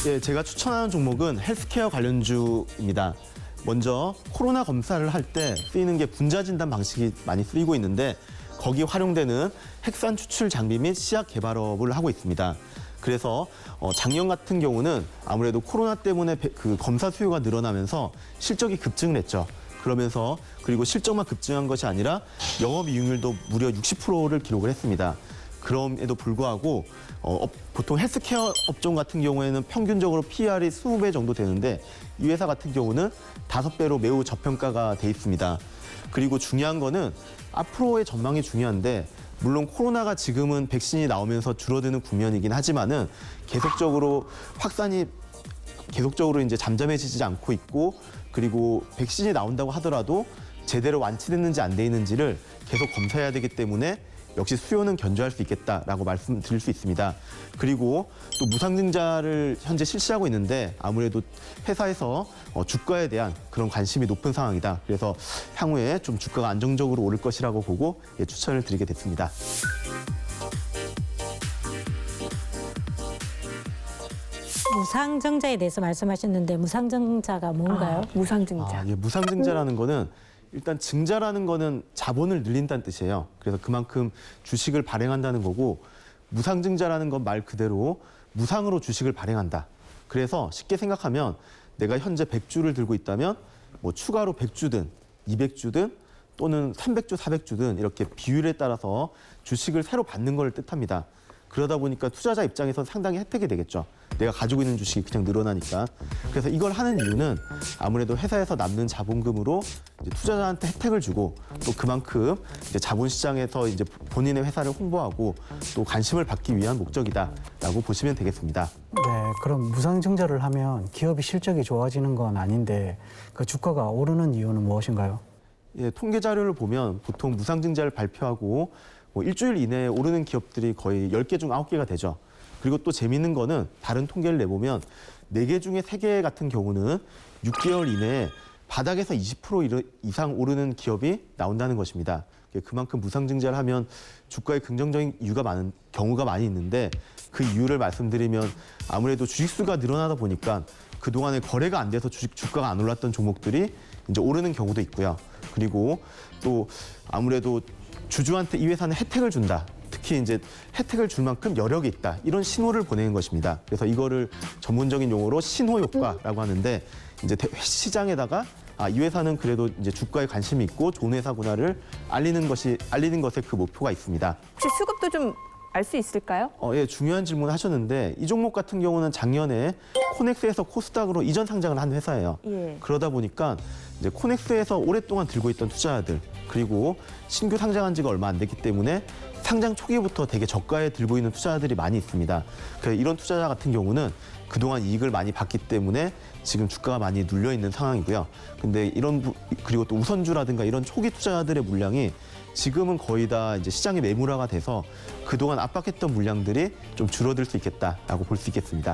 예, 제가 추천하는 종목은 헬스케어 관련주입니다. 먼저 코로나 검사를 할 때 쓰이는 게 분자 진단 방식이 많이 쓰이고 있는데 거기 활용되는 핵산 추출 장비 및 시약 개발업을 하고 있습니다. 그래서 작년 같은 경우는 아무래도 코로나 때문에 그 검사 수요가 늘어나면서 실적이 급증을 했죠. 그러면서 그리고 실적만 급증한 것이 아니라 영업이익률도 무려 60%를 기록을 했습니다. 그럼에도 불구하고 보통 헬스케어 업종 같은 경우에는 평균적으로 PER이 20배 정도 되는데 이 회사 같은 경우는 5배로 매우 저평가가 돼 있습니다. 그리고 중요한 거는 앞으로의 전망이 중요한데 물론 코로나가 지금은 백신이 나오면서 줄어드는 국면이긴 하지만은 계속적으로 확산이 계속적으로 이제 잠잠해지지 않고 있고 그리고 백신이 나온다고 하더라도 제대로 완치됐는지 안 돼 있는지를 계속 검사해야 되기 때문에 역시 수요는 견조할 수 있겠다라고 말씀드릴 수 있습니다. 그리고 또 무상증자를 현재 실시하고 있는데 아무래도 회사에서 주가에 대한 그런 관심이 높은 상황이다. 그래서 향후에 좀 주가가 안정적으로 오를 것이라고 보고 추천을 드리게 됐습니다. 무상증자에 대해서 말씀하셨는데 무상증자가 뭔가요? 무상증자. 무상증자라는 거는 일단 증자라는 거는 자본을 늘린다는 뜻이에요. 그래서 그만큼 주식을 발행한다는 거고 무상증자라는 건 말 그대로 무상으로 주식을 발행한다. 그래서 쉽게 생각하면 내가 현재 100주를 들고 있다면 뭐 추가로 100주든 200주든 또는 300주, 400주든 이렇게 비율에 따라서 주식을 새로 받는 걸 뜻합니다. 그러다 보니까 투자자 입장에서 상당히 혜택이 되겠죠. 내가 가지고 있는 주식이 그냥 늘어나니까. 그래서 이걸 하는 이유는 아무래도 회사에서 남는 자본금으로 이제 투자자한테 혜택을 주고 또 그만큼 이제 자본시장에서 이제 본인의 회사를 홍보하고 또 관심을 받기 위한 목적이다라고 보시면 되겠습니다. 네, 그럼 무상증자를 하면 기업이 실적이 좋아지는 건 아닌데 그 주가가 오르는 이유는 무엇인가요? 예, 통계 자료를 보면 보통 무상증자를 발표하고 뭐 일주일 이내에 오르는 기업들이 거의 10개 중 9개가 되죠. 그리고 또 재미있는 거는 다른 통계를 내보면 4개 중에 3개 같은 경우는 6개월 이내에 바닥에서 20% 이상 오르는 기업이 나온다는 것입니다. 그만큼 무상증자를 하면 주가에 긍정적인 이유가 많은 경우가 많이 있는데 그 이유를 말씀드리면 아무래도 주식수가 늘어나다 보니까 그동안에 거래가 안 돼서 주가가 안 올랐던 종목들이 이제 오르는 경우도 있고요. 그리고 또 아무래도 주주한테 이 회사는 혜택을 준다. 특히 이제 혜택을 줄 만큼 여력이 있다. 이런 신호를 보내는 것입니다. 그래서 이거를 전문적인 용어로 신호 효과라고 하는데 이제 시장에다가 이 회사는 그래도 이제 주가에 관심이 있고 좋은 회사구나를 알리는 것에 그 목표가 있습니다. 혹시 수급도 좀 알 수 있을까요? 예, 중요한 질문 하셨는데 이 종목 같은 경우는 작년에 코넥스에서 코스닥으로 이전 상장을 한 회사예요. 예. 그러다 보니까 이제 코넥스에서 오랫동안 들고 있던 투자자들 그리고 신규 상장한 지가 얼마 안 됐기 때문에 상장 초기부터 되게 저가에 들고 있는 투자자들이 많이 있습니다. 그래서 이런 투자자 같은 경우는 그동안 이익을 많이 봤기 때문에 지금 주가가 많이 눌려 있는 상황이고요. 근데 그리고 또 우선주라든가 이런 초기 투자자들의 물량이 지금은 거의 다 이제 시장의 매물화가 돼서 그동안 압박했던 물량들이 좀 줄어들 수 있겠다라고 볼 수 있겠습니다.